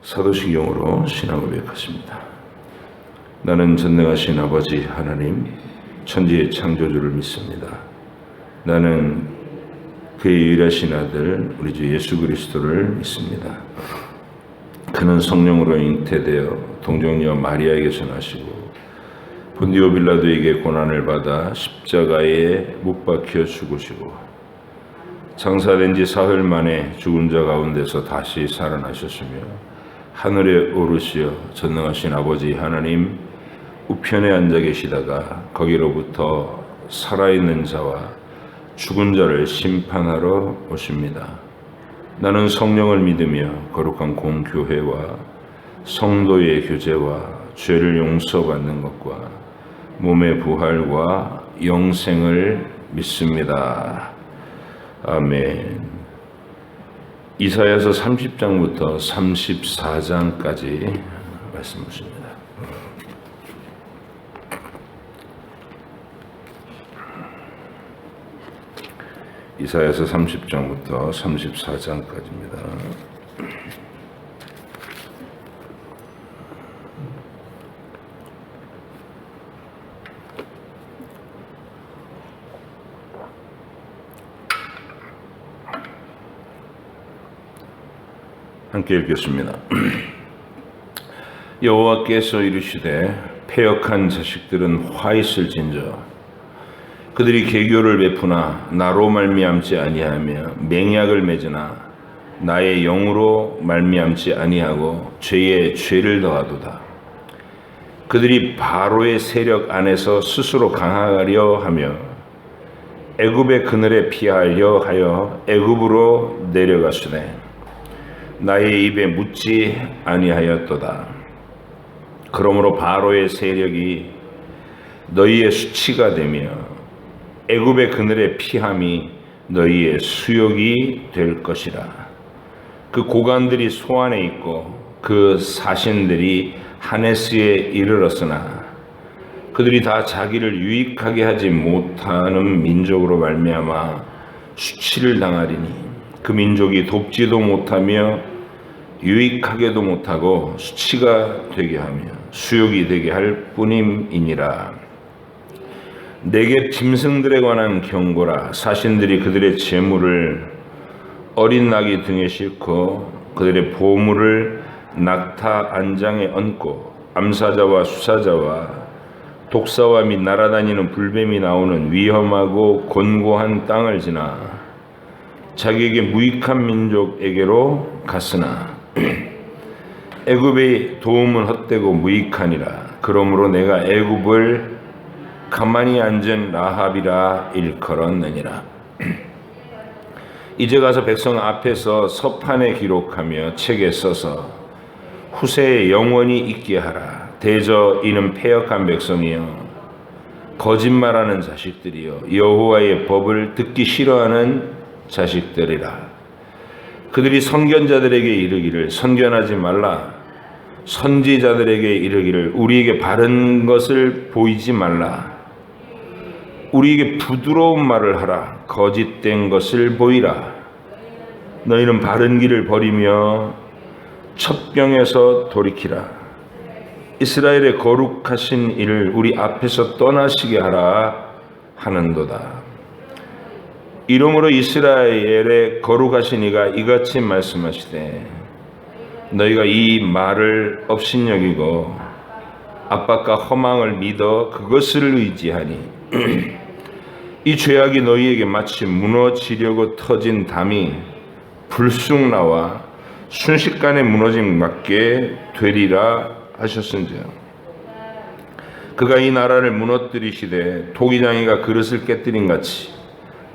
사도신경으로 신앙을 고백하십니다. 나는 전능하신 아버지 하나님, 천지의 창조주를 믿습니다. 나는 그의 유일하신 아들 우리 주 예수 그리스도를 믿습니다. 그는 성령으로 잉태되어 동정녀 마리아에게서 나시고 본디오 빌라도에게 고난을 받아 십자가에 못 박혀 죽으시고 장사된 지 사흘 만에 죽은 자 가운데서 다시 살아나셨으며 하늘에 오르시어 전능하신 아버지 하나님 우편에 앉아 계시다가 거기로부터 살아있는 자와 죽은 자를 심판하러 오십니다. 나는 성령을 믿으며 거룩한 공교회와 성도의 교제와 죄를 용서받는 것과 몸의 부활과 영생을 믿습니다. 아멘. 이사야서 30장부터 34장까지 말씀하십니다. 이사야서 30장부터 34장까지입니다. 함께 읽겠습니다. 여호와께서 이르시되 패역한 자식들은 화 있을진저 그들이 계교를 베푸나 나로 말미암지 아니하며 맹약을 맺으나 나의 영으로 말미암지 아니하고 죄에 죄를 더하도다. 그들이 바로의 세력 안에서 스스로 강하려 하며 애굽의 그늘에 피하려 하여 애굽으로 내려가시네 나의 입에 묻지 아니하였도다. 그러므로 바로의 세력이 너희의 수치가 되며 애굽의 그늘의 피함이 너희의 수욕이 될 것이라. 그 고관들이 소안에 있고 그 사신들이 하네스에 이르렀으나 그들이 다 자기를 유익하게 하지 못하는 민족으로 말미암아 수치를 당하리니 그 민족이 돕지도 못하며 유익하게도 못하고 수치가 되게 하며 수욕이 되게 할 뿐임이니라. 내게 짐승들에 관한 경고라. 사신들이 그들의 재물을 어린 낙이 등에 싣고 그들의 보물을 낙타 안장에 얹고 암사자와 수사자와 독사와 및 날아다니는 불뱀이 나오는 위험하고 곤고한 땅을 지나 자기에게 무익한 민족에게로 갔으나 애굽의 도움은 헛되고 무익하니라. 그러므로 내가 애굽을 가만히 앉은 라합이라 일컬었느니라. 이제 가서 백성 앞에서 서판에 기록하며 책에 써서 후세에 영원히 있게 하라. 대저 이는 패역한 백성이요 거짓말하는 자식들이요 여호와의 법을 듣기 싫어하는 자식들이라. 그들이 선견자들에게 이르기를 선견하지 말라. 선지자들에게 이르기를 우리에게 바른 것을 보이지 말라. 우리에게 부드러운 말을 하라. 거짓된 것을 보이라. 너희는 바른 길을 버리며 첩경에서 돌이키라. 이스라엘의 거룩하신 이를 우리 앞에서 떠나시게 하라 하는도다. 이러므로 이스라엘의 거룩하신 이가 이같이 말씀하시되 너희가 이 말을 업신여기고 압박과 허망을 믿어 그것을 의지하니 이 죄악이 너희에게 마치 무너지려고 터진 담이 불쑥 나와 순식간에 무너짐 같게 되리라 하셨은지요. 그가 이 나라를 무너뜨리시되 토기장이가 그릇을 깨뜨린 같이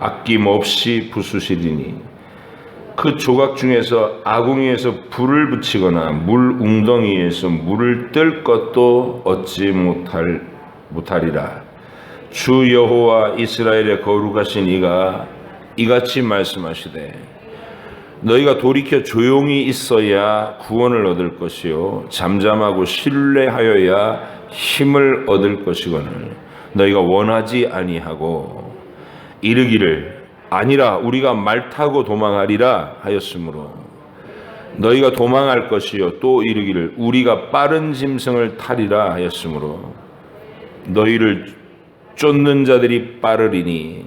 아낌없이 부수시리니 그 조각 중에서 아궁이에서 불을 붙이거나 물 웅덩이에서 물을 뜰 것도 얻지 못하리라. 주 여호와 이스라엘의 거룩하신 이가 이같이 말씀하시되 너희가 돌이켜 조용히 있어야 구원을 얻을 것이요 잠잠하고 신뢰하여야 힘을 얻을 것이거늘 너희가 원하지 아니하고 이르기를 아니라 우리가 말 타고 도망하리라 하였으므로 너희가 도망할 것이요 또 이르기를 우리가 빠른 짐승을 타리라 하였으므로 너희를 쫓는 자들이 빠르리니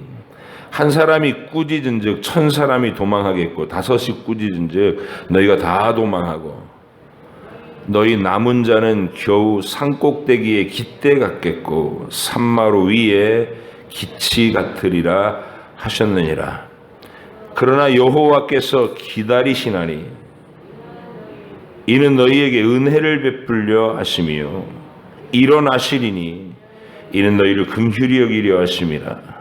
한 사람이 꾸짖은즉 1000사람이 도망하겠고 5이 꾸짖은즉 너희가 다 도망하고 너희 남은 자는 겨우 산꼭대기에 깃대 같겠고 산마루 위에 기치 같으리라 하셨느니라. 그러나 여호와께서 기다리시나니 이는 너희에게 은혜를 베풀려 하심이요 일어나시리니 이는 너희를 긍휼히 여기려 하심이라.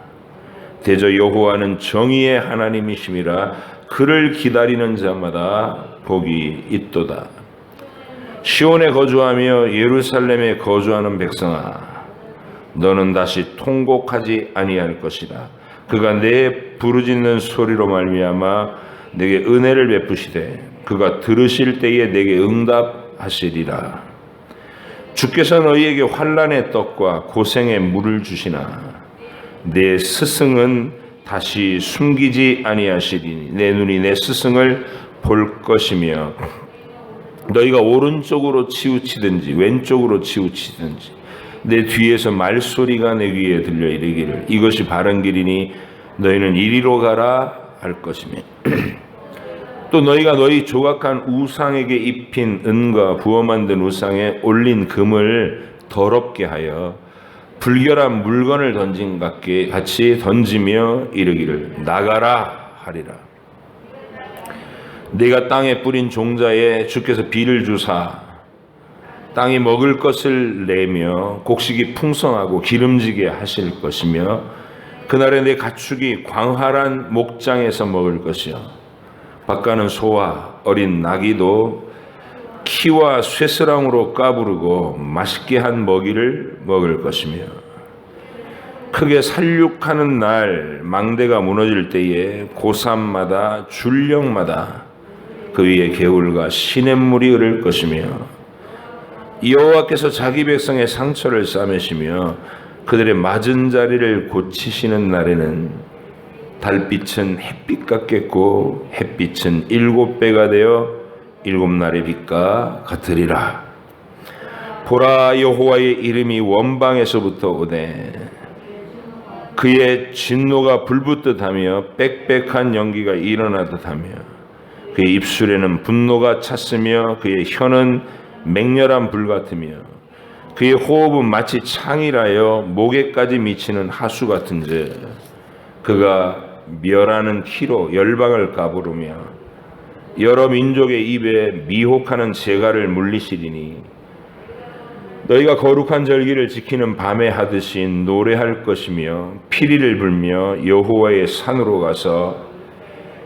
대저 여호와는 정의의 하나님이심이라. 그를 기다리는 자마다 복이 있도다. 시온에 거주하며 예루살렘에 거주하는 백성아, 너는 다시 통곡하지 아니할 것이다. 그가 내 부르짖는 소리로 말미암아 내게 은혜를 베푸시되 그가 들으실 때에 내게 응답하시리라. 주께서 너희에게 환난의 떡과 고생의 물을 주시나 내 스승은 다시 숨기지 아니하시리니 내 눈이 내 스승을 볼 것이며 너희가 오른쪽으로 치우치든지 왼쪽으로 치우치든지 내 뒤에서 말소리가 내 귀에 들려 이르기를 이것이 바른 길이니 너희는 이리로 가라 할 것이며 또 너희가 너희 조각한 우상에게 입힌 은과 부어 만든 우상에 올린 금을 더럽게 하여 불결한 물건을 던진 같이 던지며 이르기를 나가라 하리라. 네가 땅에 뿌린 종자에 주께서 비를 주사 땅이 먹을 것을 내며 곡식이 풍성하고 기름지게 하실 것이며 그날에 내 가축이 광활한 목장에서 먹을 것이요 밭가는 소와 어린 나귀도 키와 쇠스랑으로 까부르고 맛있게 한 먹이를 먹을 것이며 크게 살육하는 날 망대가 무너질 때에 고삼마다 줄령마다 그 위에 개울과 시냇물이 흐를 것이며 여호와께서 자기 백성의 상처를 싸매시며 그들의 맞은 자리를 고치시는 날에는 달빛은 햇빛 같겠고 햇빛은 7배가 되어 7날의 빛과 같으리라. 보라, 여호와의 이름이 원방에서부터 오되 그의 진노가 불붙듯하며 빽빽한 연기가 일어나듯하며 그의 입술에는 분노가 찼으며 그의 혀는 맹렬한 불 같으며 그의 호흡은 마치 창이라여 목에까지 미치는 하수 같은즉 그가 멸하는 키로 열방을 까부르며 여러 민족의 입에 미혹하는 재갈을 물리시리니 너희가 거룩한 절기를 지키는 밤에 하듯이 노래할 것이며 피리를 불며 여호와의 산으로 가서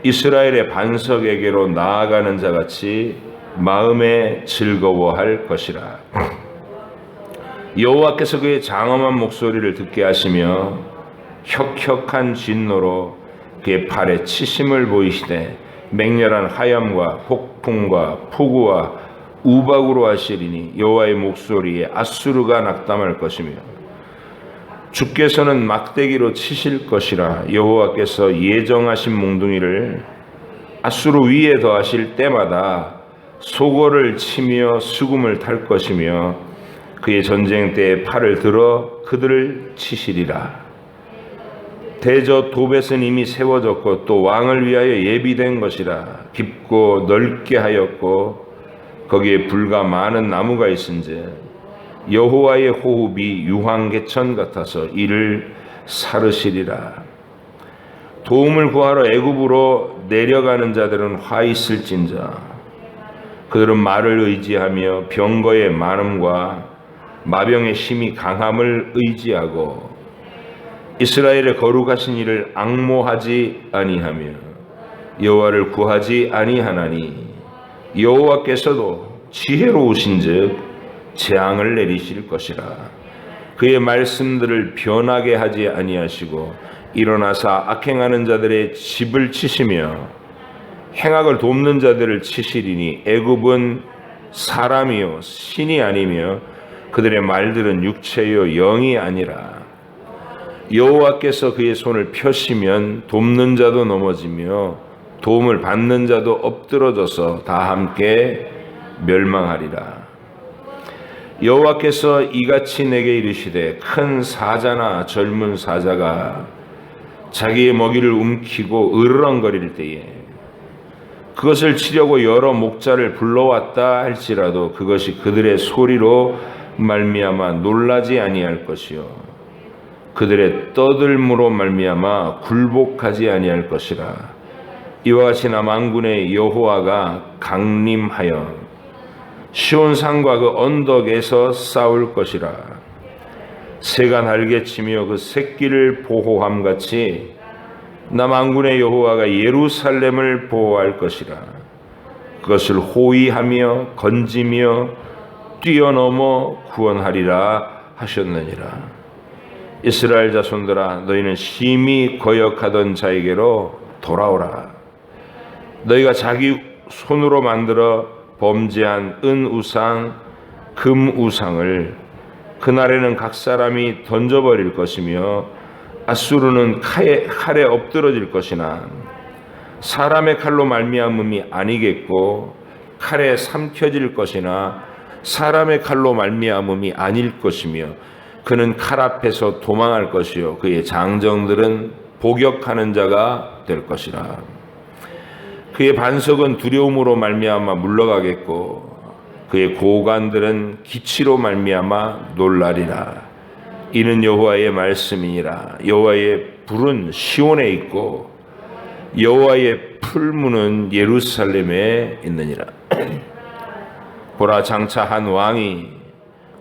이스라엘의 반석에게로 나아가는 자같이 마음에 즐거워할 것이라. 여호와께서 그의 장엄한 목소리를 듣게 하시며 혁혁한 진노로 그의 팔에 치심을 보이시되 맹렬한 하염과 폭풍과 폭우와 우박으로 하시리니 여호와의 목소리에 아수르가 낙담할 것이며 주께서는 막대기로 치실 것이라. 여호와께서 예정하신 몽둥이를 아수르 위에 더하실 때마다 소고를 치며 수금을 탈 것이며 그의 전쟁 때에 팔을 들어 그들을 치시리라. 대저 도벳은 이미 세워졌고 또 왕을 위하여 예비된 것이라. 깊고 넓게 하였고 거기에 불과 많은 나무가 있은즉 여호와의 호흡이 유황개천 같아서 이를 사르시리라. 도움을 구하러 애굽으로 내려가는 자들은 화 있을진저 그들은 말을 의지하며 병거의 많음과 마병의 힘이 강함을 의지하고 이스라엘의 거룩하신 이를 앙모하지 아니하며 여호와를 구하지 아니하나니 여호와께서도 지혜로우신즉 재앙을 내리실 것이라. 그의 말씀들을 변하게 하지 아니하시고 일어나사 악행하는 자들의 집을 치시며 행악을 돕는 자들을 치시리니 애굽은 사람이요 신이 아니며 그들의 말들은 육체요 영이 아니라. 여호와께서 그의 손을 펴시면 돕는 자도 넘어지며 도움을 받는 자도 엎드러져서 다 함께 멸망하리라. 여호와께서 이같이 내게 이르시되 큰 사자나 젊은 사자가 자기의 먹이를 움키고 으르렁거릴 때에 그것을 치려고 여러 목자를 불러왔다 할지라도 그것이 그들의 소리로 말미암아 놀라지 아니할 것이요 그들의 떠들므로 말미암아 굴복하지 아니할 것이라. 이와 같이 나 만군의 여호와가 강림하여 시온산과 그 언덕에서 싸울 것이라. 새가 날개치며 그 새끼를 보호함같이 나 만군의 여호와가 예루살렘을 보호할 것이라. 그것을 호위하며 건지며 뛰어넘어 구원하리라 하셨느니라. 이스라엘 자손들아, 너희는 심히 거역하던 자에게로 돌아오라. 너희가 자기 손으로 만들어 범죄한 은우상, 금우상을 그날에는 각 사람이 던져버릴 것이며 아수르는 칼에 엎드러질 것이나 사람의 칼로 말미암음이 아니겠고 칼에 삼켜질 것이나 사람의 칼로 말미암음이 아닐 것이며 그는 칼 앞에서 도망할 것이요 그의 장정들은 복역하는 자가 될 것이라. 그의 반석은 두려움으로 말미암아 물러가겠고 그의 고관들은 기치로 말미암아 놀라리라. 이는 여호와의 말씀이니라. 여호와의 불은 시온에 있고 여호와의 풀무는 예루살렘에 있느니라. 보라, 장차 한 왕이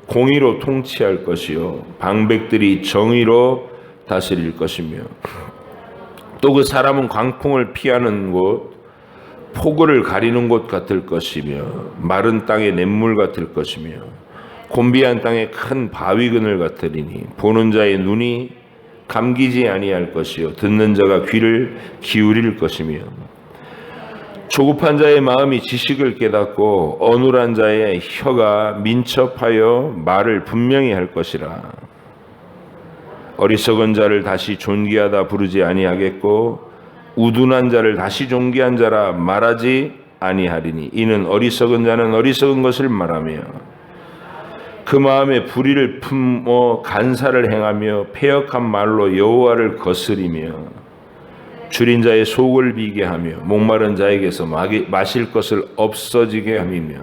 공의로 통치할 것이요 방백들이 정의로 다스릴 것이며 또 그 사람은 광풍을 피하는 곳 폭우를 가리는 곳 같을 것이며 마른 땅의 냇물 같을 것이며 곤비한 땅의 큰 바위 그늘 같으리니 보는 자의 눈이 감기지 아니할 것이요 듣는 자가 귀를 기울일 것이며 조급한 자의 마음이 지식을 깨닫고 어눌한 자의 혀가 민첩하여 말을 분명히 할 것이라. 어리석은 자를 다시 존귀하다 부르지 아니하겠고 우둔한 자를 다시 존귀한 자라 말하지 아니하리니 이는 어리석은 자는 어리석은 것을 말하며 그 마음에 불의를 품어 간사를 행하며 패역한 말로 여호와를 거스리며 줄인 자의 속을 비게 하며 목마른 자에게서 마실 것을 없어지게 함이며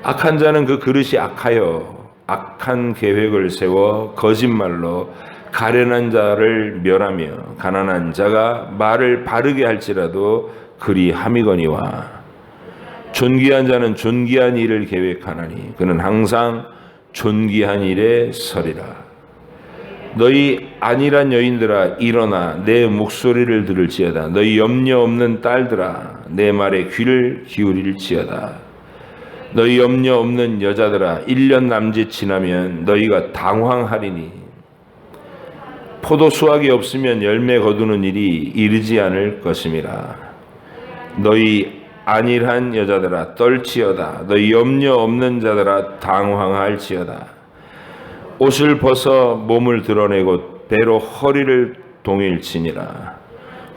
악한 자는 그 그릇이 악하여 악한 계획을 세워 거짓말로 가련한 자를 멸하며 가난한 자가 말을 바르게 할지라도 그리 함이거니와 존귀한 자는 존귀한 일을 계획하나니 그는 항상 존귀한 일에 서리라. 너희 안일한 여인들아 일어나 내 목소리를 들을지어다. 너희 염려 없는 딸들아 내 말에 귀를 기울일지어다. 너희 염려 없는 여자들아 1년 남짓 지나면 너희가 당황하리니 포도 수확이 없으면 열매 거두는 일이 이르지 않을 것임이라. 너희 안일한 여자들아 떨지어다. 너희 염려 없는 자들아 당황할지어다. 옷을 벗어 몸을 드러내고 배로 허리를 동일치니라.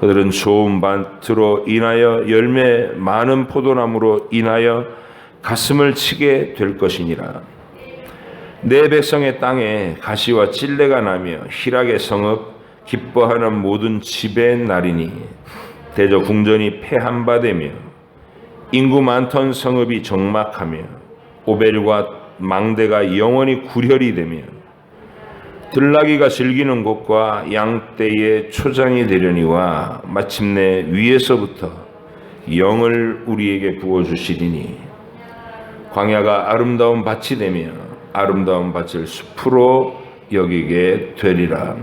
그들은 좋은 밭으로 인하여 열매 많은 포도나무로 인하여 가슴을 치게 될 것이니라. 내 백성의 땅에 가시와 찔레가 나며 희락의 성읍 기뻐하는 모든 집의 날이니 대저 궁전이 폐한바되며 인구 많던 성읍이 적막하며 오벨과 망대가 영원히 구렬이 되며 들나귀가 즐기는 곳과 양떼의 초장이 되려니와 마침내 위에서부터 영을 우리에게 부어주시리니 광야가 아름다운 밭이 되며 아름다운 밭을 숲으로 여기게 되리라.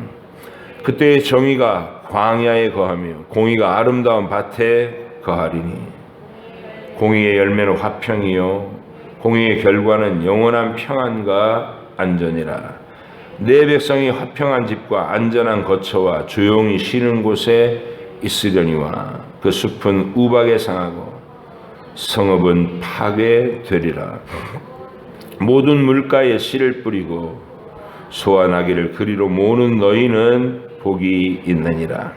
그때의 정의가 광야에 거하며 공의가 아름다운 밭에 거하리니 공의의 열매는 화평이요 공의의 결과는 영원한 평안과 안전이라. 내 백성이 화평한 집과 안전한 거처와 조용히 쉬는 곳에 있으려니와 그 숲은 우박에 상하고 성읍은 파괴되리라. 모든 물가에 씨를 뿌리고 소와 나귀를 그리로 모으는 너희는 복이 있느니라.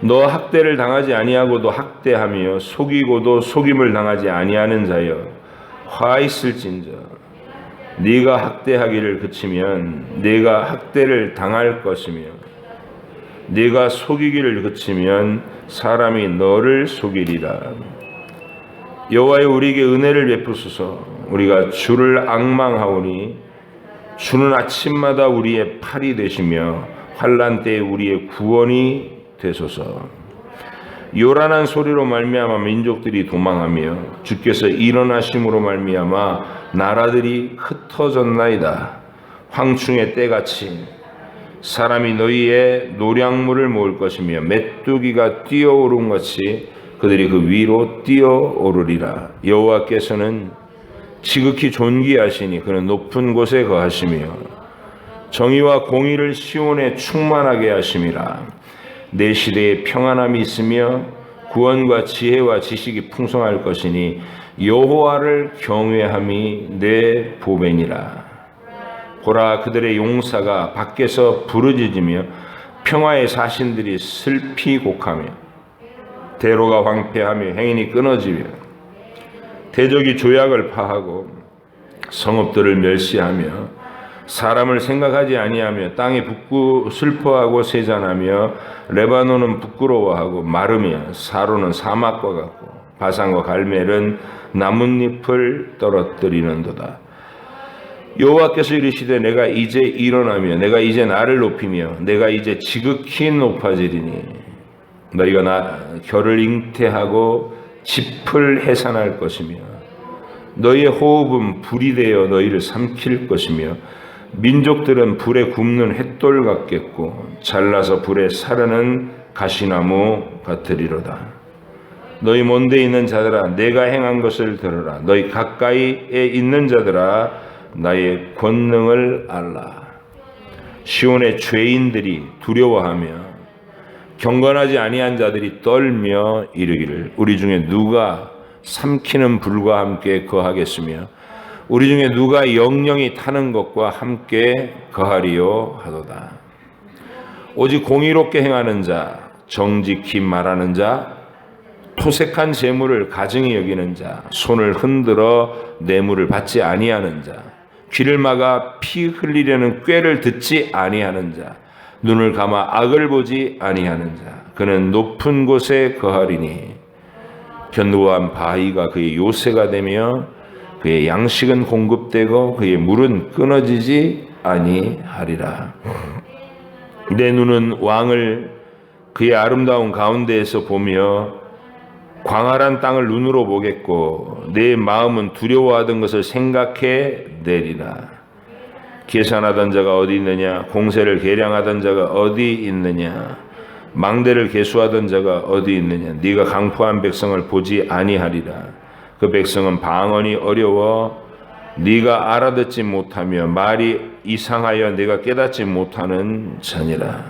너 학대를 당하지 아니하고도 학대하며 속이고도 속임을 당하지 아니하는 자여 화 있을진저 네가 학대하기를 그치면 네가 학대를 당할 것이며 네가 속이기를 그치면 사람이 너를 속이리라. 여호와여 우리에게 은혜를 베푸소서. 우리가 주를 앙망하오니 주는 아침마다 우리의 팔이 되시며 환난 때에 우리의 구원이 되소서. 요란한 소리로 말미암아 민족들이 도망하며 주께서 일어나심으로 말미암아 나라들이 흩어졌나이다. 황충의 때같이 사람이 너희의 노량물을 모을 것이며 메뚜기가 뛰어오른 같이 그들이 그 위로 뛰어오르리라. 여호와께서는 지극히 존귀하시니 그는 높은 곳에 거하시며 정의와 공의를 시온에 충만하게 하심이라. 내 시대에 평안함이 있으며 구원과 지혜와 지식이 풍성할 것이니 여호와를 경외함이 내 보배니라. 보라 그들의 용사가 밖에서 부르짖으며 평화의 사신들이 슬피 곡하며 대로가 황폐하며 행인이 끊어지며 대적이 조약을 파하고 성읍들을 멸시하며 사람을 생각하지 아니하며 땅이 슬퍼하고 세잔하며 레바논은 부끄러워하고 마르며 사로는 사막과 같고 바산과 갈멜은 나뭇잎을 떨어뜨리는도다. 여호와께서 이르시되 내가 이제 일어나며 내가 이제 나를 높이며 내가 이제 지극히 높아지리니 너희가 결을 잉태하고 짚을 해산할 것이며 너희의 호흡은 불이 되어 너희를 삼킬 것이며 민족들은 불에 굽는 횃돌 같겠고 잘라서 불에 사르는 가시나무 같으리로다. 너희 먼데 있는 자들아 내가 행한 것을 들으라. 너희 가까이에 있는 자들아 나의 권능을 알라. 시온의 죄인들이 두려워하며 경건하지 아니한 자들이 떨며 이르기를 우리 중에 누가 삼키는 불과 함께 거하겠으며 우리 중에 누가 영영이 타는 것과 함께 거하리요 하도다. 오직 공의롭게 행하는 자, 정직히 말하는 자, 토색한 재물을 가증히 여기는 자, 손을 흔들어 뇌물을 받지 아니하는 자, 귀를 막아 피 흘리려는 꾀를 듣지 아니하는 자, 눈을 감아 악을 보지 아니하는 자, 그는 높은 곳에 거하리니 견고한 바위가 그의 요새가 되며 그의 양식은 공급되고 그의 물은 끊어지지 아니하리라. 내 눈은 왕을 그의 아름다운 가운데에서 보며 광활한 땅을 눈으로 보겠고 내 마음은 두려워하던 것을 생각해 내리라. 계산하던 자가 어디 있느냐? 공세를 계량하던 자가 어디 있느냐? 망대를 계수하던 자가 어디 있느냐? 네가 강포한 백성을 보지 아니하리라. 그 백성은 방언이 어려워 네가 알아듣지 못하며 말이 이상하여 네가 깨닫지 못하는 자니라.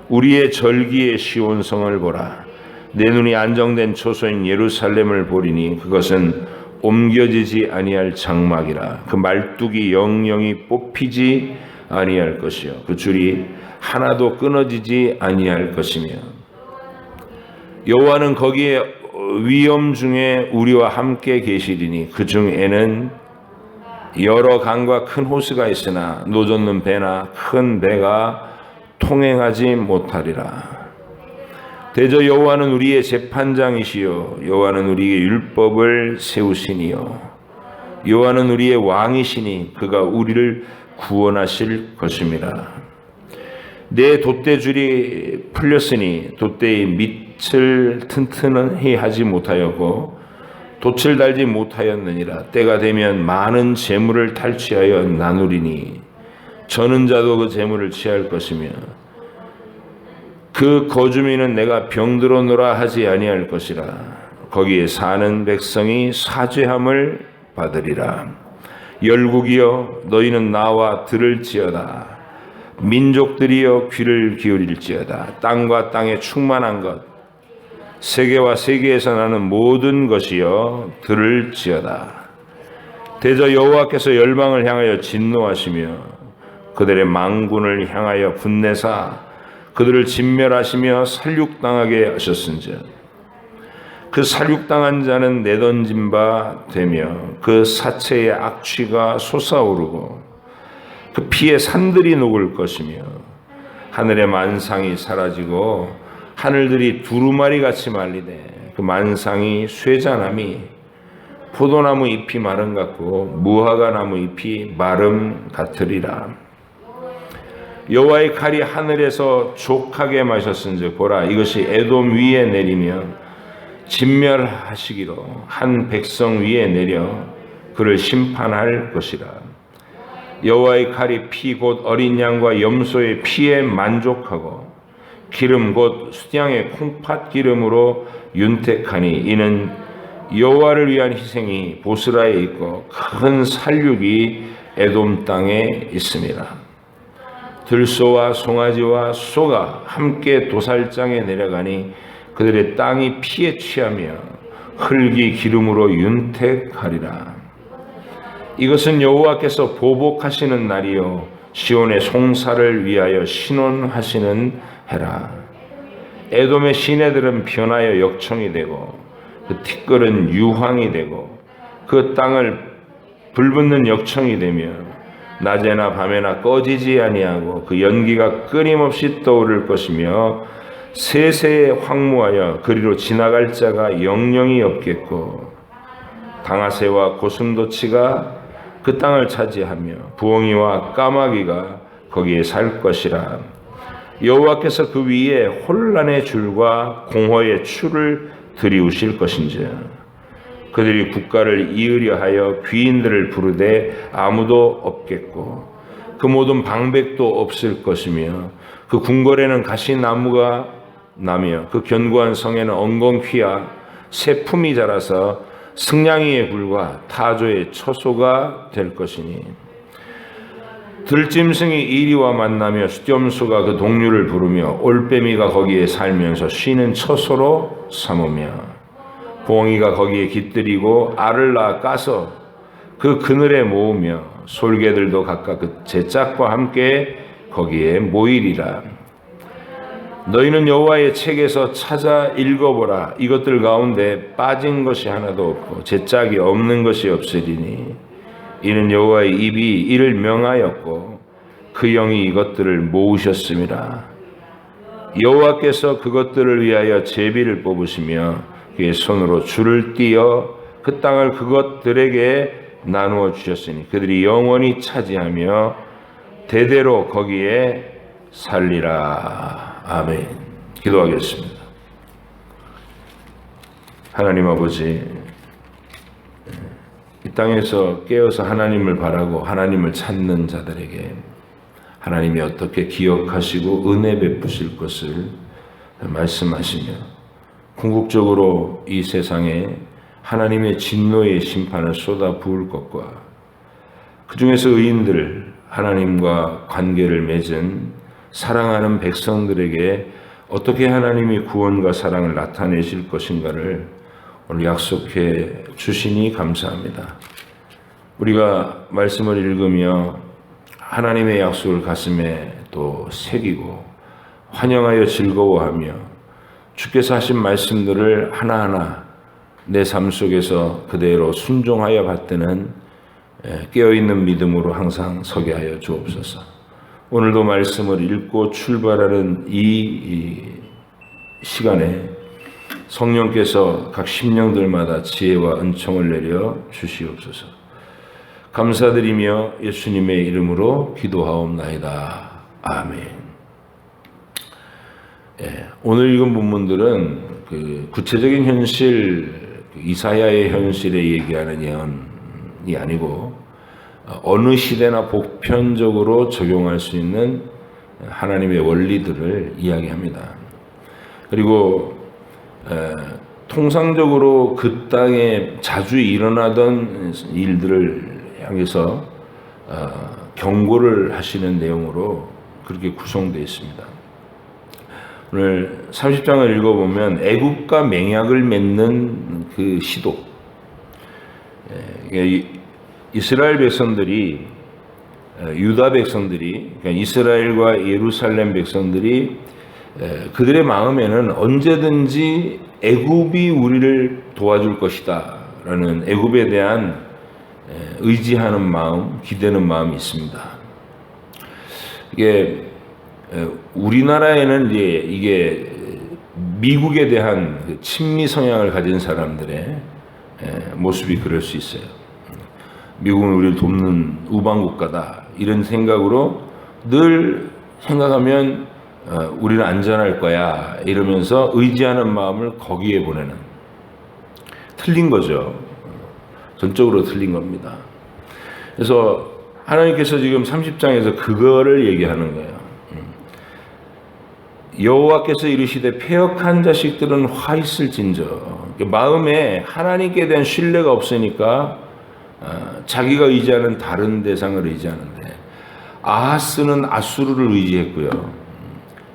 우리의 절기의 시온성을 보라. 내 눈이 안정된 초소인 예루살렘을 보리니 그것은 옮겨지지 아니할 장막이라. 그 말뚝이 영영이 뽑히지 아니할 것이요 그 줄이 하나도 끊어지지 아니할 것이며 여호와는 거기에 위엄 중에 우리와 함께 계시리니 그 중에는 여러 강과 큰 호수가 있으나 노젓는 배나 큰 배가 통행하지 못하리라. 대저 여호와는 우리의 재판장이시요 여호와는 우리의 율법을 세우시니요 여호와는 우리의 왕이시니 그가 우리를 구원하실 것임이라. 내 돛대줄이 풀렸으니 돛대의 밑을 튼튼히 하지 못하였고 돛을 달지 못하였느니라. 때가 되면 많은 재물을 탈취하여 나누리니 저는 자도 그 재물을 취할 것이며 그 거주민은 내가 병들어노라 하지 아니할 것이라. 거기에 사는 백성이 사죄함을 받으리라. 열국이여 너희는 나와 들을지어다. 민족들이여 귀를 기울일지어다. 땅과 땅에 충만한 것 세계와 세계에서 나는 모든 것이여 들을지어다. 대저 여호와께서 열방을 향하여 진노하시며 그들의 망군을 향하여 분내사 그들을 진멸하시며 살육당하게 하셨은즉 그 살육당한 자는 내던진 바 되며 그 사체의 악취가 솟아오르고 그 피의 산들이 녹을 것이며 하늘의 만상이 사라지고 하늘들이 두루마리 같이 말리되 그 만상이 쇠자나미 포도나무 잎이 마름 같고 무화과 나무 잎이 마름 같으리라. 여호와의 칼이 하늘에서 족하게 마셨은즉 보라 이것이 에돔 위에 내리며 진멸하시기로 한 백성 위에 내려 그를 심판할 것이라. 여호와의 칼이 피 곧 어린 양과 염소의 피에 만족하고 기름 곧 수양의 콩팥 기름으로 윤택하니 이는 여호와를 위한 희생이 보스라에 있고 큰 살육이 에돔 땅에 있습니다. 들소와 송아지와 소가 함께 도살장에 내려가니 그들의 땅이 피에 취하며 흙이 기름으로 윤택하리라. 이것은 여호와께서 보복하시는 날이요 시온의 송사를 위하여 신원하시는 해라. 에돔의 시내들은 변하여 역청이 되고 그 티끌은 유황이 되고 그 땅을 불붙는 역청이 되며 낮에나 밤에나 꺼지지 아니하고 그 연기가 끊임없이 떠오를 것이며 세세에 황무하여 그리로 지나갈 자가 영영이 없겠고 당아새와 고슴도치가 그 땅을 차지하며 부엉이와 까마귀가 거기에 살 것이라. 여호와께서 그 위에 혼란의 줄과 공허의 추를 들이우실 것인지 그들이 국가를 이으려 하여 귀인들을 부르되 아무도 없겠고 그 모든 방백도 없을 것이며 그 궁궐에는 가시나무가 나며 그 견고한 성에는 엉겅퀴와 새 품이 자라서 승냥이의 굴과 타조의 처소가 될 것이니 들짐승이 이리와 만나며 수렴수가 그 동류를 부르며 올빼미가 거기에 살면서 쉬는 처소로 삼으며 부엉이가 거기에 깃들이고 알을 낳아 까서 그 그늘에 모으며 솔개들도 각각 그 제짝과 함께 거기에 모이리라. 너희는 여호와의 책에서 찾아 읽어보라. 이것들 가운데 빠진 것이 하나도 없고 제짝이 없는 것이 없으리니 이는 여호와의 입이 이를 명하였고 그 영이 이것들을 모으셨음이라. 여호와께서 그것들을 위하여 제비를 뽑으시며 그의 손으로 줄을 띄어 그 땅을 그것들에게 나누어 주셨으니 그들이 영원히 차지하며 대대로 거기에 살리라. 아멘. 기도하겠습니다. 하나님 아버지, 이 땅에서 깨어서 하나님을 바라고 하나님을 찾는 자들에게 하나님이 어떻게 기억하시고 은혜 베푸실 것을 말씀하시며 궁극적으로 이 세상에 하나님의 진노의 심판을 쏟아 부을 것과 그 중에서 의인들 하나님과 관계를 맺은 사랑하는 백성들에게 어떻게 하나님이 구원과 사랑을 나타내실 것인가를 오늘 약속해 주시니 감사합니다. 우리가 말씀을 읽으며 하나님의 약속을 가슴에 또 새기고 환영하여 즐거워하며 주께서 하신 말씀들을 하나하나 내 삶 속에서 그대로 순종하여 받드는 깨어있는 믿음으로 항상 서게 하여 주옵소서. 오늘도 말씀을 읽고 출발하는 이 시간에 성령께서 각 심령들마다 지혜와 은총을 내려 주시옵소서. 감사드리며 예수님의 이름으로 기도하옵나이다. 아멘. 오늘 읽은 본문들은 그 구체적인 현실, 이사야의 현실에 얘기하는 예언이 아니고 어느 시대나 보편적으로 적용할 수 있는 하나님의 원리들을 이야기합니다. 그리고 통상적으로 그 땅에 자주 일어나던 일들을 향해서 경고를 하시는 내용으로 그렇게 구성되어 있습니다. 오늘 30장을 읽어보면 애국과 맹약을 맺는 그 시도, 이스라엘 백성들이, 유다 백성들이, 그러니까 이스라엘과 예루살렘 백성들이 그들의 마음에는 언제든지 애굽이 우리를 도와줄 것이다라는 애굽에 대한 의지하는 마음, 기대는 마음이 있습니다. 이게 우리나라에는 이게 미국에 대한 친미 성향을 가진 사람들의 모습이 그럴 수 있어요. 미국은 우리를 돕는 우방국가다 이런 생각으로 늘 생각하면 우리는 안전할 거야 이러면서 의지하는 마음을 거기에 보내는, 틀린 거죠. 전적으로 틀린 겁니다. 그래서 하나님께서 지금 30장에서 그거를 얘기하는 거예요. 여호와께서 이르시되 패역한 자식들은 화 있을진저. 마음에 하나님께 대한 신뢰가 없으니까 자기가 의지하는 다른 대상을 의지하는데, 아하스는 아수르를 의지했고요.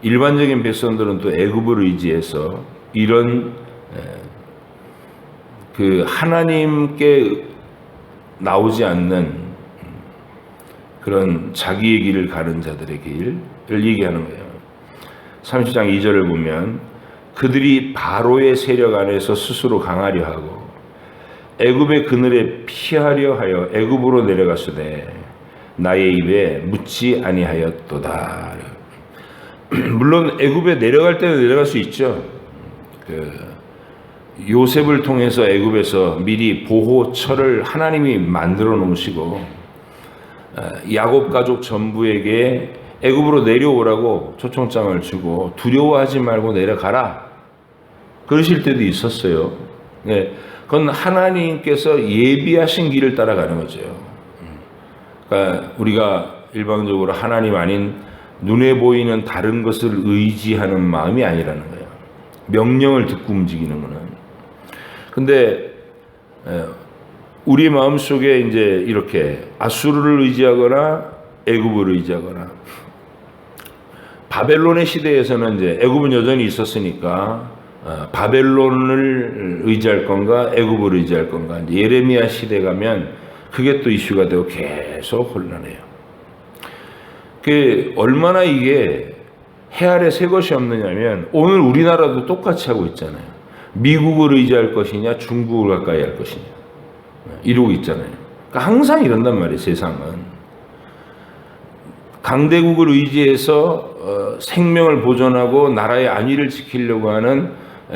일반적인 백성들은 또 애굽을 의지해서 이런 그 하나님께 나오지 않는 그런 자기의 길을 가는 자들의 길을 얘기하는 거예요. 30장 2절을 보면 그들이 바로의 세력 안에서 스스로 강하려 하고 애굽의 그늘에 피하려 하여 애굽으로 내려갔으되 나의 입에 묻지 아니하였도다. 물론 애굽에 내려갈 때는 내려갈 수 있죠. 요셉을 통해서 애굽에서 미리 보호처를 하나님이 만들어 놓으시고 야곱 가족 전부에게 애굽으로 내려오라고 초청장을 주고 두려워하지 말고 내려가라 그러실 때도 있었어요. 네, 그건 하나님께서 예비하신 길을 따라가는 거죠. 그러니까 우리가 일방적으로 하나님 아닌 눈에 보이는 다른 것을 의지하는 마음이 아니라는 거예요. 명령을 듣고 움직이는 거는. 근데 우리 마음 속에 이제 이렇게 아수르를 의지하거나 애굽을 의지하거나, 바벨론의 시대에서는 이제 애굽은 여전히 있었으니까 바벨론을 의지할 건가 애굽을 의지할 건가, 이제 예레미야 시대 가면 그게 또 이슈가 되고 계속 혼란해요. 그 얼마나 이게 해 아래 새 것이 없느냐면, 오늘 우리나라도 똑같이 하고 있잖아요. 미국을 의지할 것이냐 중국을 가까이 할 것이냐 이러고 있잖아요. 그러니까 항상 이런단 말이에요. 세상은 강대국을 의지해서 생명을 보존하고 나라의 안위를 지키려고 하는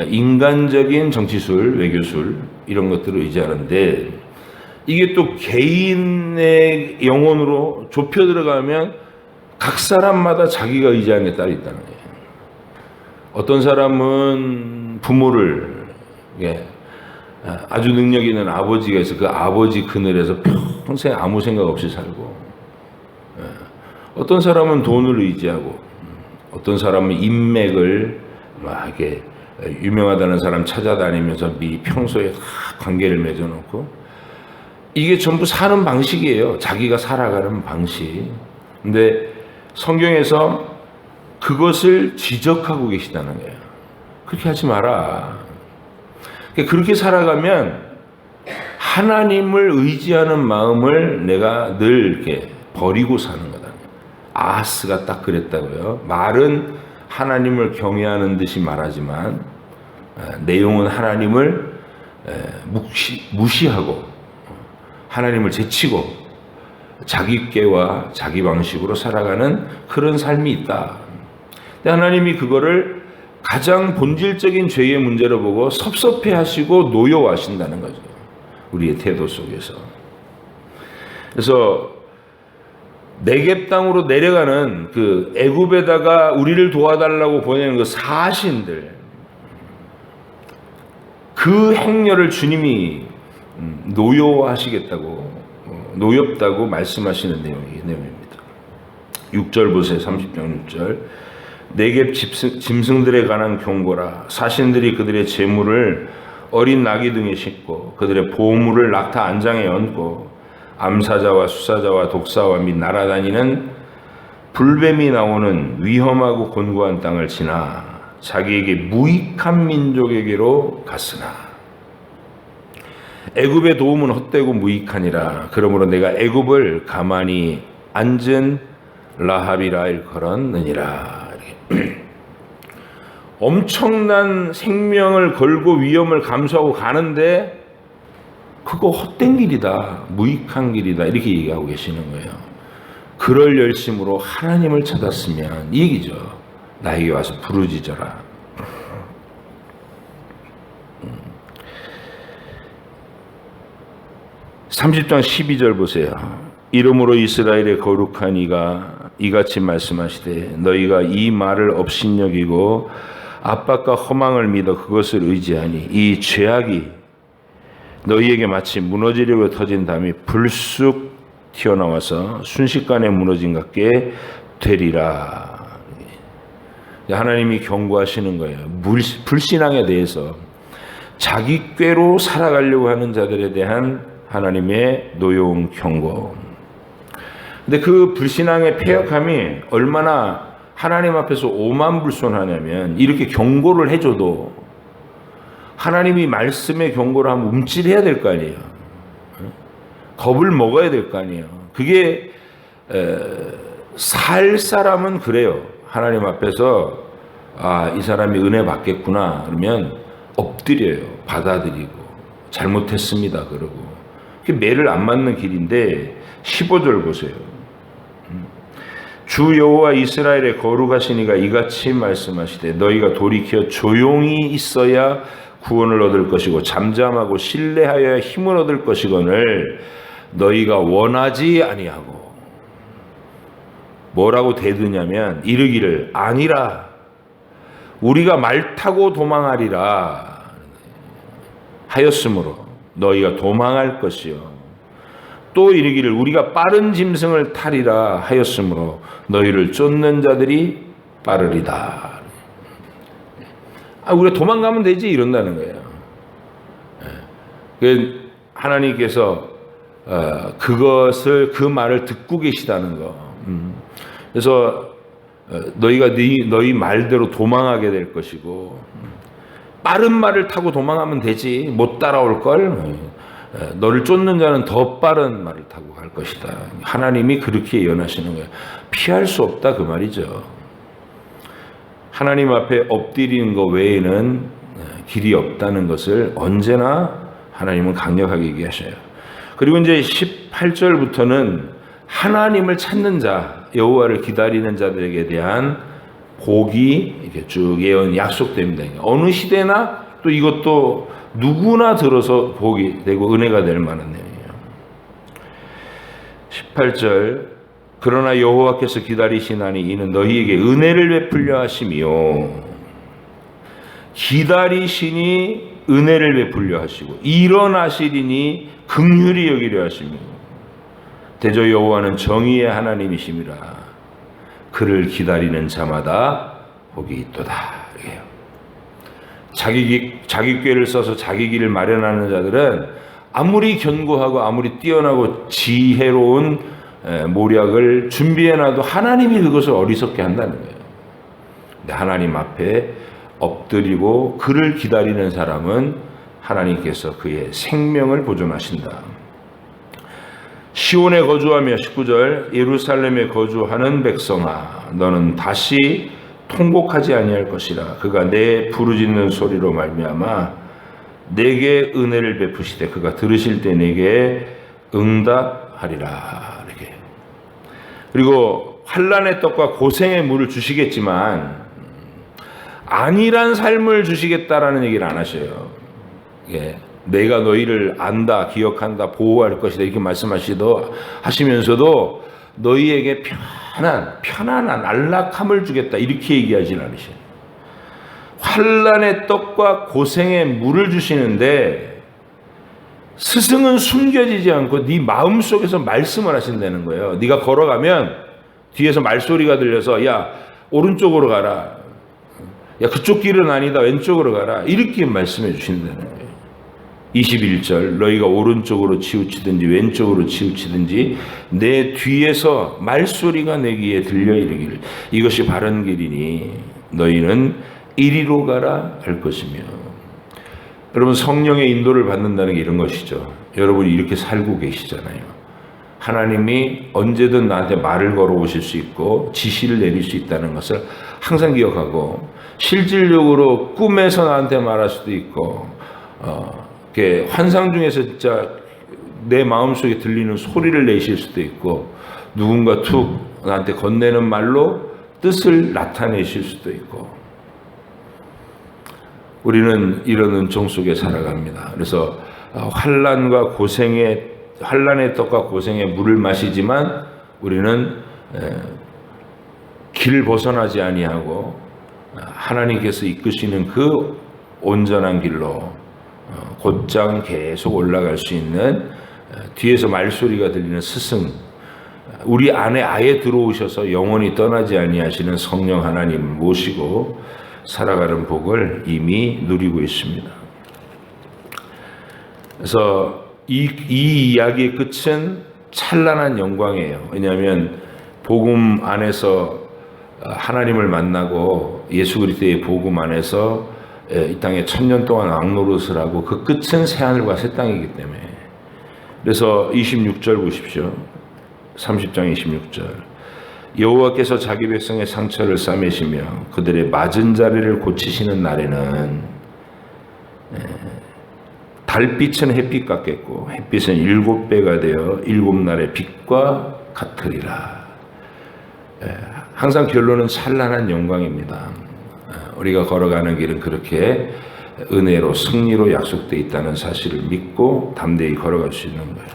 인간적인 정치술, 외교술 이런 것들을 의지하는데, 이게 또 개인의 영혼으로 좁혀 들어가면 각 사람마다 자기가 의지하는 게 따로 있다는 거예요. 어떤 사람은 부모를, 아주 능력 있는 아버지가 있어 그 아버지 그늘에서 평생 아무 생각 없이 살고, 어떤 사람은 돈을 의지하고, 어떤 사람은 인맥을 막 이렇게 유명하다는 사람 찾아다니면서 미리 평소에 다 관계를 맺어놓고, 이게 전부 사는 방식이에요. 자기가 살아가는 방식. 근데 성경에서 그것을 지적하고 계시다는 거예요. 그렇게 하지 마라. 그렇게 살아가면 하나님을 의지하는 마음을 내가 늘 이렇게 버리고 사는 거다. 아하스가 딱 그랬다고요. 말은 하나님을 경외하는 듯이 말하지만 내용은 하나님을 무시하고 하나님을 제치고 자기 꾀와 자기 방식으로 살아가는 그런 삶이 있다. 근데 하나님이 그거를 가장 본질적인 죄의 문제로 보고 섭섭해하시고 노여워하신다는 거죠. 우리의 태도 속에서. 그래서 네겝 땅으로 내려가는 그 애굽에다가 우리를 도와달라고 보내는 그 사신들, 그 행렬을 주님이 노여워하시겠다고, 노엽다고 말씀하시는 내용입니다. 6절 보세요. 30장 6절. 네겝 짐승들에 관한 경고라. 사신들이 그들의 재물을 어린 나귀 등에 싣고 그들의 보물을 낙타 안장에 얹고 암사자와 수사자와 독사와 및 날아다니는 불뱀이 나오는 위험하고 곤고한 땅을 지나 자기에게 무익한 민족에게로 갔으나 애굽의 도움은 헛되고 무익하니라. 그러므로 내가 애굽을 가만히 앉은 라합이라 일컬었느니라. 엄청난 생명을 걸고 위험을 감수하고 가는데 그거 헛된 길이다, 무익한 길이다 이렇게 얘기하고 계시는 거예요. 그럴 열심으로 하나님을 찾았으면 이 얘기죠. 나에게 와서 부르짖어라. 30장 12절 보세요. 이름으로 이스라엘의 거룩한 이가 이같이 말씀하시되 너희가 이 말을 업신여기고 압박과 허망을 믿어 그것을 의지하니 이 죄악이 너희에게 마치 무너지려고 터진 담이 불쑥 튀어나와서 순식간에 무너진 것 같게 되리라. 하나님이 경고하시는 거예요. 불신앙에 대해서 자기 꾀로 살아가려고 하는 자들에 대한 하나님의 노여운 경고. 근데 그 불신앙의 패역함이 얼마나 하나님 앞에서 오만불손하냐면 이렇게 경고를 해줘도 하나님이 말씀의 경고를 하면 움찔해야 될 거 아니에요. 겁을 먹어야 될 거 아니에요. 그게 살 사람은 그래요. 하나님 앞에서 이 사람이 은혜 받겠구나 그러면 엎드려요. 받아들이고 잘못했습니다 그러고. 그게 매를 안 맞는 길인데 15절 보세요. 주 여호와 이스라엘의 거룩하신 이가 이같이 말씀하시되 너희가 돌이켜 조용히 있어야 구원을 얻을 것이고 잠잠하고 신뢰하여야 힘을 얻을 것이거늘 너희가 원하지 아니하고 뭐라고 대드냐면 이르기를 아니라 우리가 말 타고 도망하리라 하였으므로 너희가 도망할 것이요 또 이르기를 우리가 빠른 짐승을 타리라 하였으므로 너희를 쫓는 자들이 빠르리다. 우리가 도망가면 되지 이런다는 거예요. 하나님께서 그 말을 듣고 계시다는 거. 그래서 너희가 너희 말대로 도망하게 될 것이고 빠른 말을 타고 도망하면 되지 못 따라올 걸. 너를 쫓는 자는 더 빠른 말을 타고 갈 것이다. 하나님이 그렇게 예언하시는 거예요. 피할 수 없다 그 말이죠. 하나님 앞에 엎드리는 것 외에는 길이 없다는 것을 언제나 하나님은 강력하게 얘기하셔요. 그리고 이제 18절부터는 하나님을 찾는 자, 여호와를 기다리는 자들에게 대한 복이 이렇게 쭉 예언 약속됩니다. 어느 시대나 또 이것도 누구나 들어서 복이 되고 은혜가 될 만한 내용이에요. 18절 그러나 여호와께서 기다리시나니 이는 너희에게 은혜를 베풀려 하심이요 기다리시니 은혜를 베풀려 하시고 일어나시리니 긍휼히 여기려 하시며 대저 여호와는 정의의 하나님이심이라 그를 기다리는 자마다 복이 있도다. 자기 꾀를 써서 자기 길을 마련하는 자들은 아무리 견고하고 아무리 뛰어나고 지혜로운 모략을 준비해놔도 하나님이 그것을 어리석게 한다는 거예요. 근데 하나님 앞에 엎드리고 그를 기다리는 사람은 하나님께서 그의 생명을 보존하신다. 시온에 거주하며 19절 예루살렘에 거주하는 백성아 너는 다시 통곡하지 아니할 것이라 그가 내 부르짖는 소리로 말미암아 내게 은혜를 베푸시되 그가 들으실 때 내게 응답하리라. 이렇게. 그리고 환난의 떡과 고생의 물을 주시겠지만 안일한 삶을 주시겠다라는 얘기를 안 하셔요. 내가 너희를 안다, 기억한다, 보호할 것이다 이렇게 하시면서도 너희에게 편안한 안락함을 주겠다 이렇게 얘기하지는 않으셔요. 환난의 떡과 고생의 물을 주시는데 스승은 숨겨지지 않고 네 마음속에서 말씀을 하신다는 거예요. 네가 걸어가면 뒤에서 말소리가 들려서 야 오른쪽으로 가라, 야 그쪽 길은 아니다 왼쪽으로 가라 이렇게 말씀해 주신다는 거예요. 21절 너희가 오른쪽으로 치우치든지 왼쪽으로 치우치든지 내 뒤에서 말소리가 내 귀에 들려 이르기를 이것이 바른 길이니 너희는 이리로 가라 할 것이며. 여러분 성령의 인도를 받는다는 게 이런 것이죠. 여러분이 이렇게 살고 계시잖아요. 하나님이 언제든 나한테 말을 걸어오실 수 있고 지시를 내릴 수 있다는 것을 항상 기억하고, 실질적으로 꿈에서 나한테 말할 수도 있고, 이렇게 환상 중에서 진짜 내 마음속에 들리는 소리를 내실 수도 있고, 누군가 툭 나한테 건네는 말로 뜻을 나타내실 수도 있고, 우리는 이런 은총 속에 살아갑니다. 그래서 환란의 떡과 고생의 물을 마시지만 우리는 길 벗어나지 아니하고 하나님께서 이끄시는 그 온전한 길로 곧장 계속 올라갈 수 있는, 뒤에서 말소리가 들리는 스승, 우리 안에 아예 들어오셔서 영원히 떠나지 아니하시는 성령 하나님 모시고 살아가는 복을 이미 누리고 있습니다. 그래서 이 이야기의 끝은 찬란한 영광이에요. 왜냐하면 복음 안에서 하나님을 만나고 예수 그리스도의 복음 안에서 이 땅에 1000년 동안 왕노릇을 하고 그 끝은 새하늘과 새 땅이기 때문에. 그래서 26절 보십시오. 30장 26절. 여호와께서 자기 백성의 상처를 싸매시며 그들의 맞은 자리를 고치시는 날에는 달빛은 햇빛 같겠고 햇빛은 7배가 되어 7날의 빛과 같으리라. 항상 결론은 찬란한 영광입니다. 우리가 걸어가는 길은 그렇게 은혜로 승리로 약속되어 있다는 사실을 믿고 담대히 걸어갈 수 있는 거예요.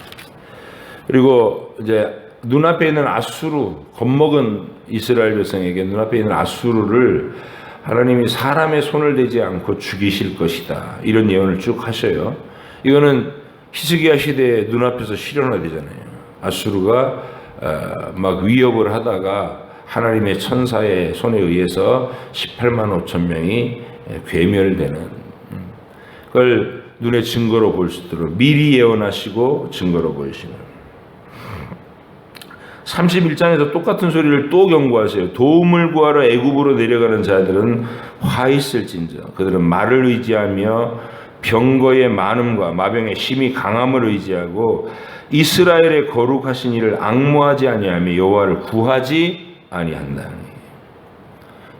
그리고 이제 눈앞에 있는 아수르, 겁먹은 이스라엘 백성에게 눈앞에 있는 아수르를 하나님이 사람의 손을 대지 않고 죽이실 것이다, 이런 예언을 쭉 하셔요. 이거는 히스기야 시대에 눈앞에서 실현화되잖아요. 아수르가 막 위협을 하다가 하나님의 천사의 손에 의해서 18만 5천 명이 괴멸되는, 그걸 눈에 증거로 볼 수 있도록 미리 예언하시고 증거로 보이시는. 31장에서 똑같은 소리를 또 경고하세요. 도움을 구하러 애굽으로 내려가는 자들은 화 있을진저, 그들은 말을 의지하며 병거의 많음과 마병의 심히 강함을 의지하고 이스라엘의 거룩하신 이를 앙모하지 아니하며 여호와를 구하지 아니한다니.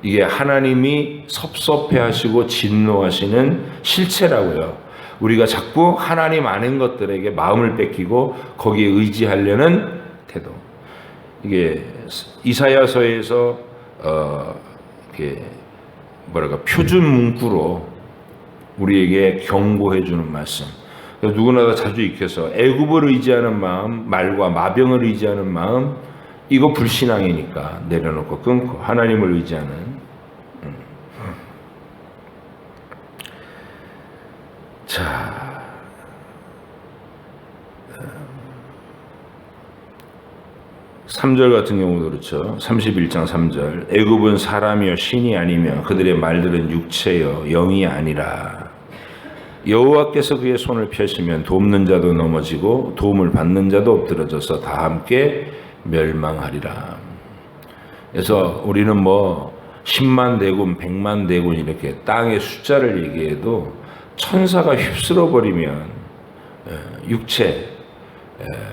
이게 하나님이 섭섭해하시고 진노하시는 실체라고요. 우리가 자꾸 하나님 아는 것들에게 마음을 뺏기고 거기에 의지하려는 태도. 이게 이사야서에서 이게 표준 문구로 우리에게 경고해 주는 말씀. 누구나 다 자주 익혀서 애굽을 의지하는 마음, 말과 마병을 의지하는 마음, 이거 불신앙이니까 내려놓고 끊고 하나님을 의지하는. 자, 3절 같은 경우도 그렇죠. 31장 3절. 애굽은 사람이요 신이 아니며 그들의 말들은 육체요 영이 아니라. 여호와께서 그의 손을 펴시면 돕는 자도 넘어지고 도움을 받는 자도 엎드러져서 다 함께 멸망하리라. 그래서 우리는 10만 대군, 100만 대군 이렇게 땅의 숫자를 얘기해도 천사가 휩쓸어 버리면 육체,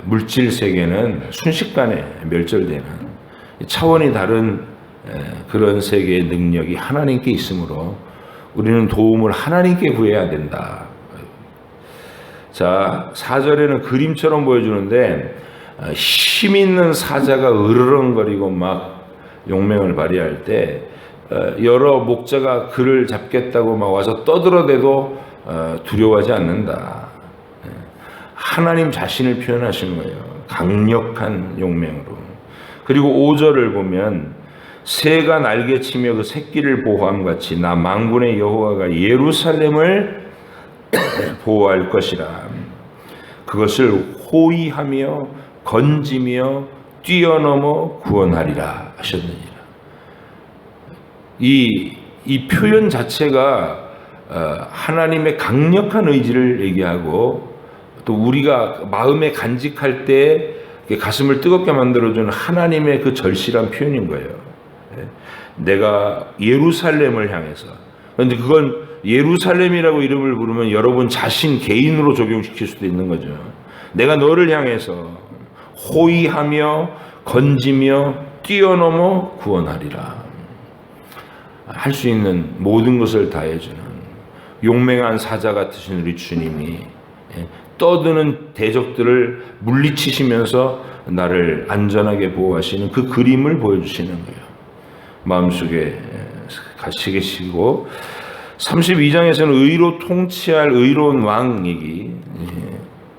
물질 세계는 순식간에 멸절되는 차원이 다른 그런 세계의 능력이 하나님께 있으므로 우리는 도움을 하나님께 구해야 된다. 자, 4절에는 그림처럼 보여주는데 힘 있는 사자가 으르렁거리고 막 용맹을 발휘할 때 여러 목자가 그를 잡겠다고 막 와서 떠들어대도 두려워하지 않는다. 하나님 자신을 표현하시는 거예요. 강력한 용맹으로. 그리고 5절을 보면 새가 날개치며 그 새끼를 보호함 같이 나 만군의 여호와가 예루살렘을 보호할 것이라. 그것을 호위하며 건지며 뛰어넘어 구원하리라 하셨느니라. 이 표현 자체가 하나님의 강력한 의지를 얘기하고 또 우리가 마음에 간직할 때 가슴을 뜨겁게 만들어주는 하나님의 그 절실한 표현인 거예요. 내가 예루살렘을 향해서. 그런데 그건 예루살렘이라고 이름을 부르면 여러분 자신 개인으로 적용시킬 수도 있는 거죠. 내가 너를 향해서 호위하며 건지며 뛰어넘어 구원하리라. 할 수 있는 모든 것을 다해주는 용맹한 사자 같으신 우리 주님이 떠드는 대적들을 물리치시면서 나를 안전하게 보호하시는 그 그림을 보여주시는 거예요. 마음속에 같이 계시고 32장에서는 의로 통치할 의로운 왕 얘기,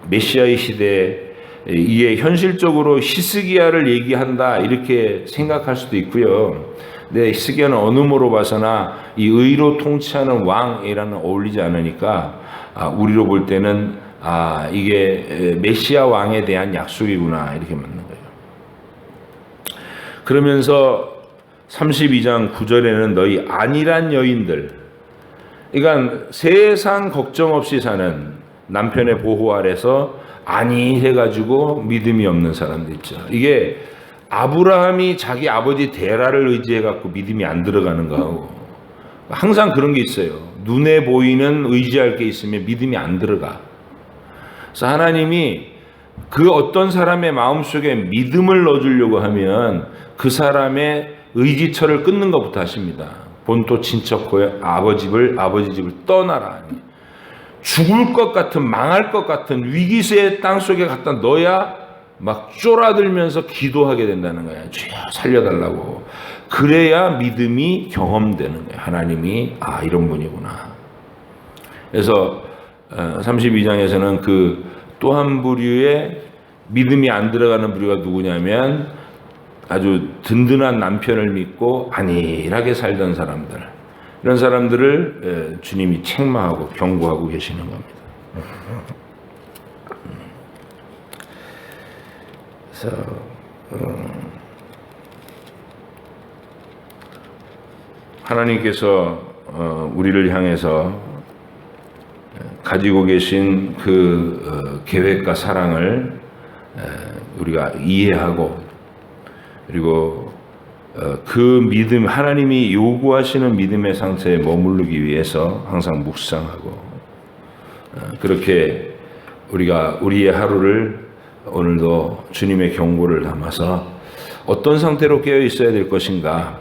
메시아의 시대에 이게 현실적으로 히스기야를 얘기한다 이렇게 생각할 수도 있고요. 근데 히스기야는 어느 모로 봐서나 이 의로 통치하는 왕이라는 어울리지 않으니까 우리로 볼 때는 이게 메시아 왕에 대한 약속이구나 이렇게 맞는 거예요. 그러면서 32장 9절에는 너희 안일한 여인들, 그러니까 세상 걱정 없이 사는 남편의 보호 아래서 안일해가지고 믿음이 없는 사람들 있죠. 이게 아브라함이 자기 아버지 데라를 의지해갖고 믿음이 안 들어가는 거하고 항상 그런 게 있어요. 눈에 보이는 의지할 게 있으면 믿음이 안 들어가. 그래서 하나님이 그 어떤 사람의 마음속에 믿음을 넣어주려고 하면 그 사람의 의지처를 끊는 것부터 하십니다. 본토 친척 고향 아버지 집을 떠나라. 죽을 것 같은 망할 것 같은 위기의 땅속에 갖다 넣어야 막 쫄아들면서 기도하게 된다는 거야. 주여 살려달라고. 그래야 믿음이 경험되는 거야. 하나님이 이런 분이구나. 그래서 32장에서는 그 또 한 부류의 믿음이 안 들어가는 부류가 누구냐면 아주 든든한 남편을 믿고 안일하게 살던 사람들, 이런 사람들을 주님이 책망하고 경고하고 계시는 겁니다. 그래서 하나님께서 우리를 향해서 가지고 계신 그 계획과 사랑을 우리가 이해하고, 그리고 그 믿음, 하나님이 요구하시는 믿음의 상태에 머무르기 위해서 항상 묵상하고, 그렇게 우리가 우리의 하루를 오늘도 주님의 경고를 담아서 어떤 상태로 깨어 있어야 될 것인가,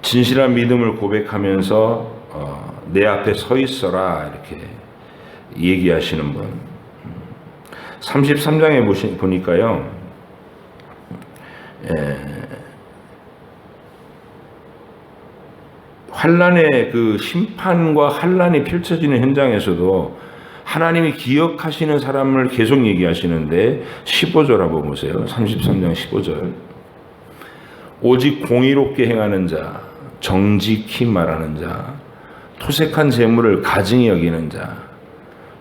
진실한 믿음을 고백하면서 내 앞에 서 있어라 이렇게 얘기하시는 분. 33장에 보니까요, 환란의 그 심판과 환란이 펼쳐지는 현장에서도 하나님이 기억하시는 사람을 계속 얘기하시는데 15절 한번 보세요. 33장 15절. 오직 공의롭게 행하는 자, 정직히 말하는 자, 토색한 재물을 가증히 여기는 자,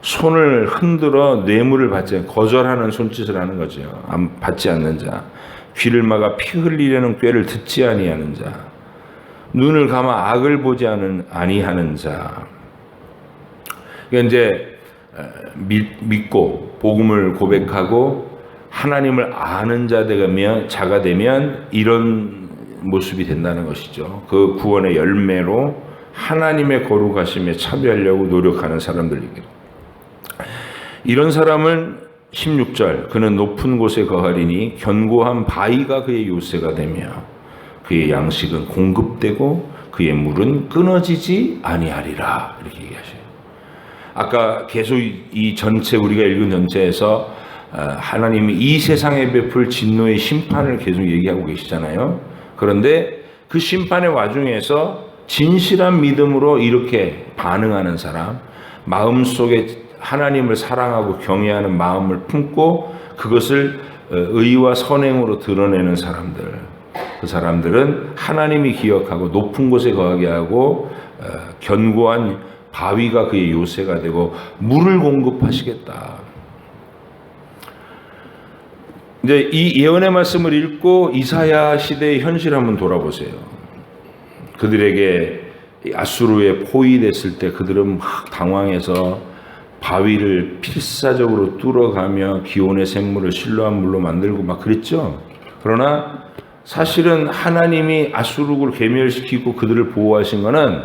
손을 흔들어 뇌물을 받지 거절하는 손짓을 하는 거죠. 받지 않는 자, 귀를 막아 피 흘리려는 꾀를 듣지 아니하는 자, 눈을 감아 악을 보지 아니하는 자. 그러니까 이제 믿고 복음을 고백하고 하나님을 아는 자가 되면 이런 모습이 된다는 것이죠. 그 구원의 열매로 하나님의 거룩하심에 참여하려고 노력하는 사람들이기도. 이런 사람은 16절, 그는 높은 곳에 거하리니 견고한 바위가 그의 요새가 되며 그의 양식은 공급되고 그의 물은 끊어지지 아니하리라, 이렇게 얘기하셔요. 아까 계속 이 전체 우리가 읽은 전체에서 하나님이 이 세상에 베풀 진노의 심판을 계속 얘기하고 계시잖아요. 그런데 그 심판의 와중에서 진실한 믿음으로 이렇게 반응하는 사람, 마음속에 하나님을 사랑하고 경외하는 마음을 품고 그것을 의와 선행으로 드러내는 사람들, 그 사람들은 하나님이 기억하고 높은 곳에 거하게 하고 견고한 바위가 그의 요새가 되고 물을 공급하시겠다. 이제 이 예언의 말씀을 읽고 이사야 시대의 현실 한번 돌아보세요. 그들에게 아수르에 포위됐을 때 그들은 막 당황해서 바위를 필사적으로 뚫어가며 기온의 샘물을 신로한 물로 만들고 막 그랬죠. 그러나 사실은 하나님이 아수르를 괴멸시키고 그들을 보호하신 것은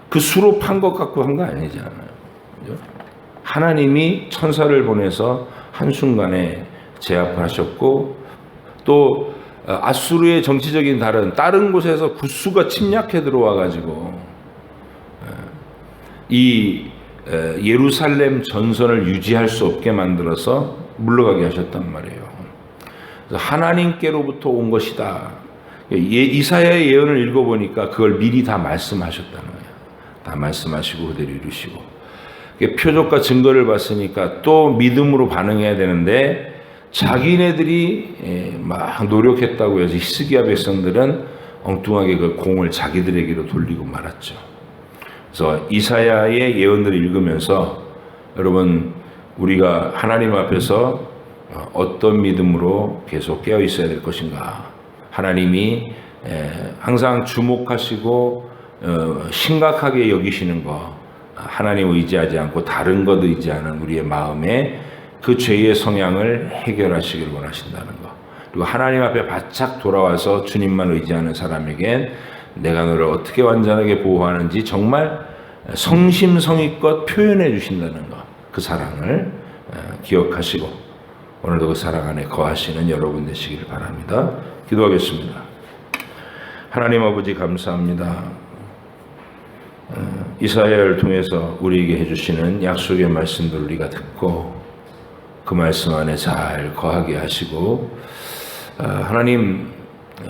그 수로 판 것 갖고 한 거 아니잖아요. 하나님이 천사를 보내서 한순간에 제압하셨고 또 아수르의 정치적인 다른 곳에서 구스가 침략해 들어와 가지고 이 예루살렘 전선을 유지할 수 없게 만들어서 물러가게 하셨단 말이에요. 그래서 하나님께로부터 온 것이다. 이사야의 예언을 읽어보니까 그걸 미리 다 말씀하셨다는 거예요. 다 말씀하시고 그대로 이루시고. 표적과 증거를 봤으니까 또 믿음으로 반응해야 되는데 자기네들이 막 노력했다고 해서 히스기야 백성들은 엉뚱하게 그 공을 자기들에게로 돌리고 말았죠. 그래서 이사야의 예언들을 읽으면서 여러분 우리가 하나님 앞에서 어떤 믿음으로 계속 깨어 있어야 될 것인가. 하나님이 항상 주목하시고 심각하게 여기시는 것, 하나님 의지하지 않고 다른 것 의지하는 우리의 마음에 그 죄의 성향을 해결하시기를 원하신다는 것. 그리고 하나님 앞에 바짝 돌아와서 주님만 의지하는 사람에겐 내가 너를 어떻게 완전하게 보호하는지 정말 성심성의껏 표현해 주신다는 것. 그 사랑을 기억하시고 오늘도 그 사랑 안에 거하시는 여러분 되시길 바랍니다. 기도하겠습니다. 하나님 아버지 감사합니다. 이사야를 통해서 우리에게 해주시는 약속의 말씀들을 우리가 듣고 그 말씀 안에 잘 거하게 하시고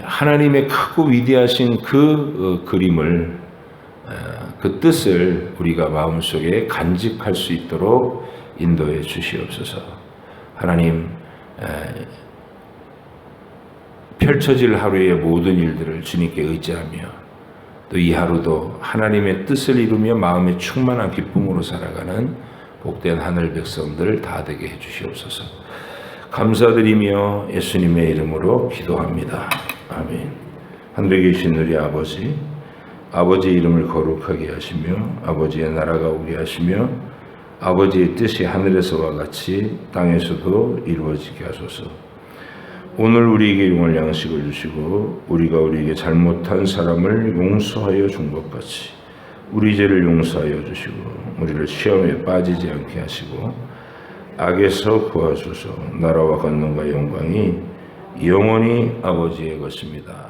하나님의 크고 위대하신 그 그림을 그 뜻을 우리가 마음속에 간직할 수 있도록 인도해 주시옵소서. 하나님 펼쳐질 하루의 모든 일들을 주님께 의지하며 또 이 하루도 하나님의 뜻을 이루며 마음의 충만한 기쁨으로 살아가는 복된 하늘 백성들 다 되게 해주시옵소서. 감사드리며 예수님의 이름으로 기도합니다. 아멘. 하늘에 계신 우리 아버지의 이름을 거룩하게 하시며 아버지의 나라가 오게 하시며 아버지의 뜻이 하늘에서와 같이 땅에서도 이루어지게 하소서. 오늘 우리에게 용할 양식을 주시고 우리가 우리에게 잘못한 사람을 용서하여 준 것 같이 우리 죄를 용서하여 주시고 우리를 시험에 빠지지 않게 하시고 악에서 구하소서. 나라와 권능과 영광이 영원히 아버지의 것입니다.